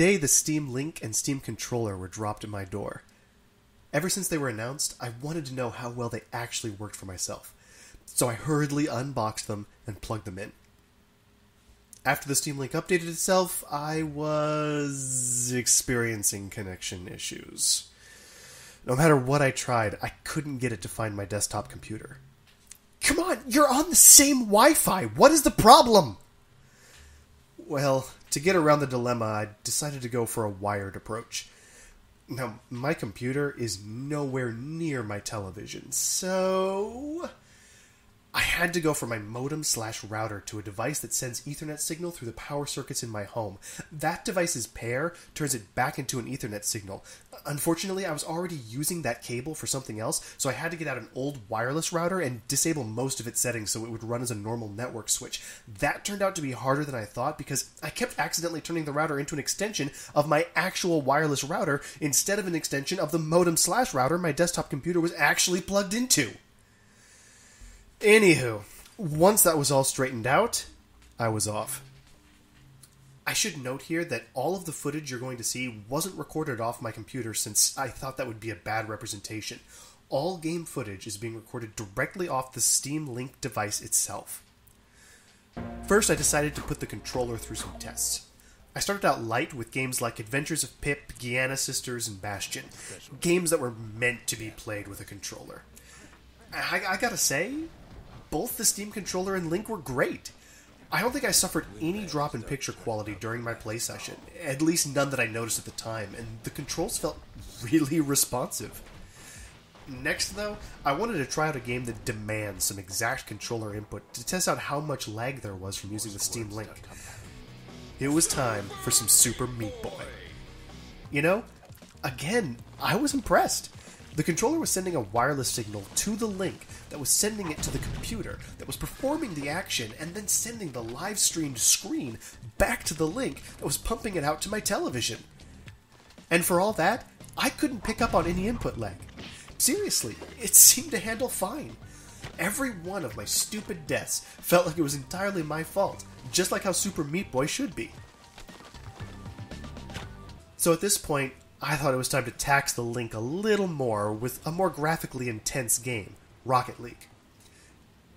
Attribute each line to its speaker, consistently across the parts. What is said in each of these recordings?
Speaker 1: Today, the Steam Link and Steam Controller were dropped at my door. Ever since they were announced, I wanted to know how well they actually worked for myself. So I hurriedly unboxed them and plugged them in. After the Steam Link updated itself, I was experiencing connection issues. No matter what I tried, I couldn't get it to find my desktop computer. Come on, you're on the same Wi-Fi. What is the problem? Well, to get around the dilemma, I decided to go for a wired approach. Now, my computer is nowhere near my television, so I had to go for my modem/router to a device that sends Ethernet signal through the power circuits in my home. That device's pair turns it back into an Ethernet signal. Unfortunately, I was already using that cable for something else, so I had to get out an old wireless router and disable most of its settings so it would run as a normal network switch. That turned out to be harder than I thought because I kept accidentally turning the router into an extension of my actual wireless router instead of an extension of the modem/router my desktop computer was actually plugged into. Anywho, once that was all straightened out, I was off. I should note here that all of the footage you're going to see wasn't recorded off my computer since I thought that would be a bad representation. All game footage is being recorded directly off the Steam Link device itself. First, I decided to put the controller through some tests. I started out light with games like Adventures of Pip, Giana Sisters, and Bastion. Games that were meant to be played with a controller. I gotta say, both the Steam controller and Link were great. I don't think I suffered any drop in picture quality during my play session, at least none that I noticed at the time, and the controls felt really responsive. Next, though, I wanted to try out a game that demands some exact controller input to test out how much lag there was from using the Steam Link. It was time for some Super Meat Boy. You know, again, I was impressed. The controller was sending a wireless signal to the Link that was sending it to the computer that was performing the action and then sending the live-streamed screen back to the Link that was pumping it out to my television. And for all that, I couldn't pick up on any input lag. Seriously, it seemed to handle fine. Every one of my stupid deaths felt like it was entirely my fault, just like how Super Meat Boy should be. So at this point, I thought it was time to tax the Link a little more with a more graphically intense game, Rocket League.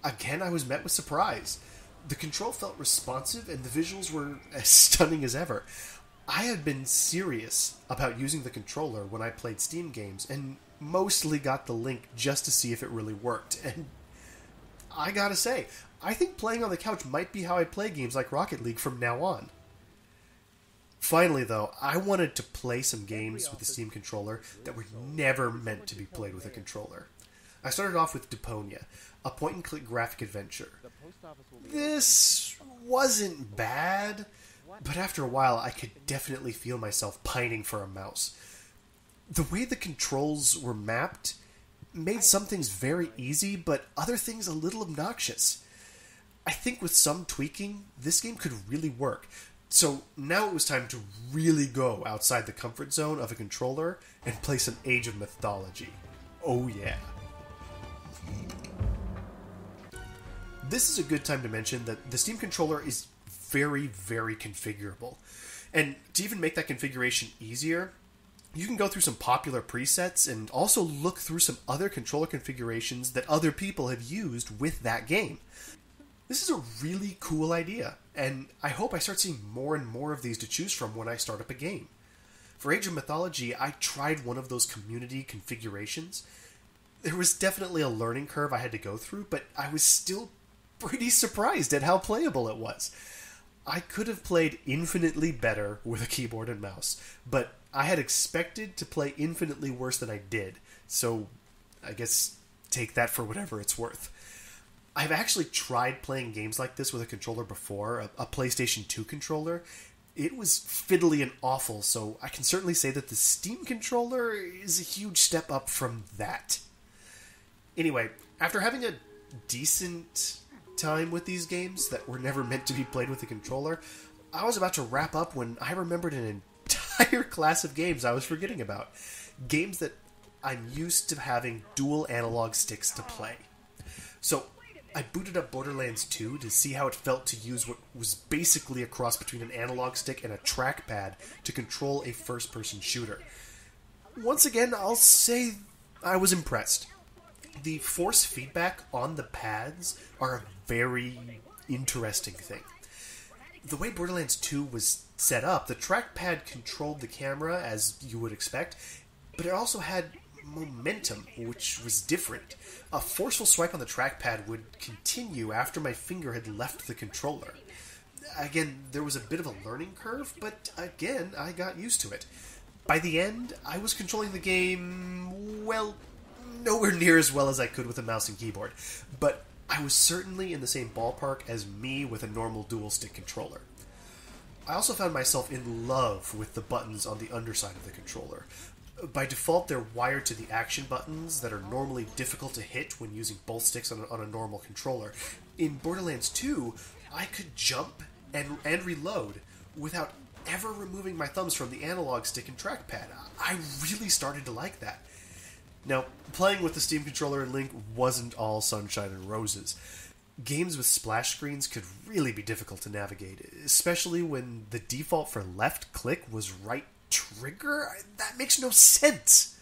Speaker 1: Again, I was met with surprise. The control felt responsive and the visuals were as stunning as ever. I had been serious about using the controller when I played Steam games and mostly got the Link just to see if it really worked. And I gotta say, I think playing on the couch might be how I play games like Rocket League from now on. Finally, though, I wanted to play some games with the Steam controller that were never meant to be played with a controller. I started off with Deponia, a point-and-click graphic adventure. This wasn't bad, but after a while I could definitely feel myself pining for a mouse. The way the controls were mapped made some things very easy, but other things a little obnoxious. I think with some tweaking, this game could really work. So now it was time to really go outside the comfort zone of a controller and play some Age of Mythology. Oh yeah. This is a good time to mention that the Steam controller is very, very configurable. And to even make that configuration easier, you can go through some popular presets and also look through some other controller configurations that other people have used with that game. This is a really cool idea, and I hope I start seeing more and more of these to choose from when I start up a game. For Age of Mythology, I tried one of those community configurations. There was definitely a learning curve I had to go through, but I was still pretty surprised at how playable it was. I could have played infinitely better with a keyboard and mouse, but I had expected to play infinitely worse than I did, so I guess take that for whatever it's worth. I've actually tried playing games like this with a controller before, a PlayStation 2 controller. It was fiddly and awful, so I can certainly say that the Steam controller is a huge step up from that. Anyway, after having a decent time with these games that were never meant to be played with a controller, I was about to wrap up when I remembered an entire class of games I was forgetting about. Games that I'm used to having dual analog sticks to play. So I booted up Borderlands 2 to see how it felt to use what was basically a cross between an analog stick and a trackpad to control a first-person shooter. Once again, I'll say I was impressed. The force feedback on the pads are a very interesting thing. The way Borderlands 2 was set up, the trackpad controlled the camera as you would expect, but it also had momentum, which was different. A forceful swipe on the trackpad would continue after my finger had left the controller. Again, there was a bit of a learning curve, but again, I got used to it. By the end, I was controlling the game, well, nowhere near as well as I could with a mouse and keyboard, but I was certainly in the same ballpark as me with a normal dual-stick controller. I also found myself in love with the buttons on the underside of the controller. By default, they're wired to the action buttons that are normally difficult to hit when using both sticks on a normal controller. In Borderlands 2, I could jump and reload without ever removing my thumbs from the analog stick and trackpad. I really started to like that. Now, playing with the Steam controller and Link wasn't all sunshine and roses. Games with splash screens could really be difficult to navigate, especially when the default for left click was right trigger? That makes no sense!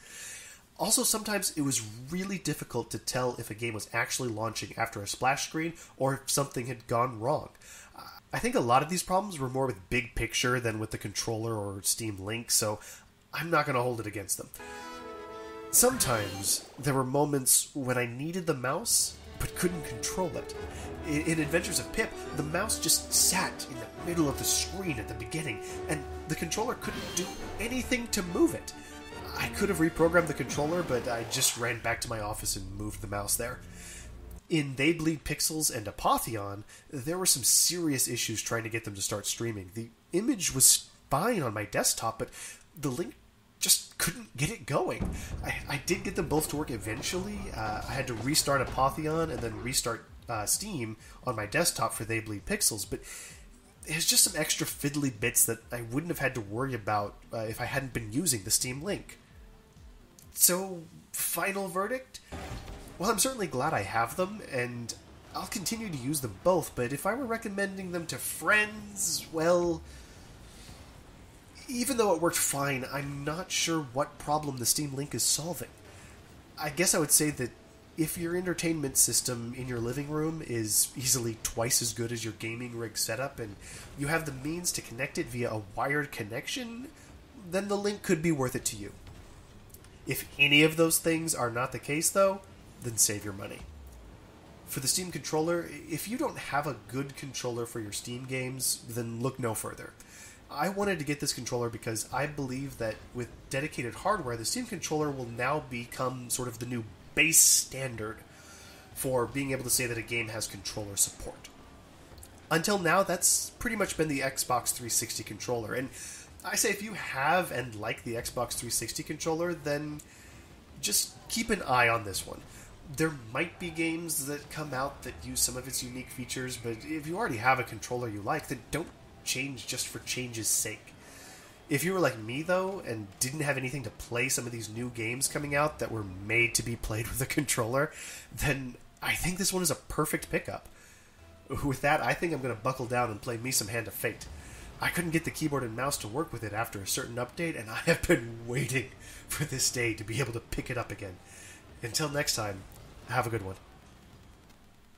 Speaker 1: Also, sometimes it was really difficult to tell if a game was actually launching after a splash screen or if something had gone wrong. I think a lot of these problems were more with big picture than with the controller or Steam Link, so I'm not going to hold it against them. Sometimes there were moments when I needed the mouse but couldn't control it. In Adventures of Pip, the mouse just sat in the middle of the screen at the beginning, and the controller couldn't do anything to move it. I could have reprogrammed the controller, but I just ran back to my office and moved the mouse there. In They Bleed Pixels and Apotheon, there were some serious issues trying to get them to start streaming. The image was fine on my desktop, but the Link just couldn't get it going. I did get them both to work eventually. I had to restart Apotheon and then restart Steam on my desktop for They Bleed Pixels, but there's just some extra fiddly bits that I wouldn't have had to worry about if I hadn't been using the Steam Link. So, final verdict? Well, I'm certainly glad I have them, and I'll continue to use them both, but if I were recommending them to friends, well, even though it worked fine, I'm not sure what problem the Steam Link is solving. I guess I would say that if your entertainment system in your living room is easily twice as good as your gaming rig setup, and you have the means to connect it via a wired connection, then the Link could be worth it to you. If any of those things are not the case, though, then save your money. For the Steam controller, if you don't have a good controller for your Steam games, then look no further. I wanted to get this controller because I believe that with dedicated hardware, the Steam controller will now become sort of the new base standard for being able to say that a game has controller support. Until now, that's pretty much been the Xbox 360 controller, and I say if you have and like the Xbox 360 controller, then just keep an eye on this one. There might be games that come out that use some of its unique features, but if you already have a controller you like, then don't change just for change's sake. If you were like me, though, and didn't have anything to play some of these new games coming out that were made to be played with a controller, then I think this one is a perfect pickup. With that, I think I'm going to buckle down and play me some Hand of Fate. I couldn't get the keyboard and mouse to work with it after a certain update, and I have been waiting for this day to be able to pick it up again. Until next time, have a good one.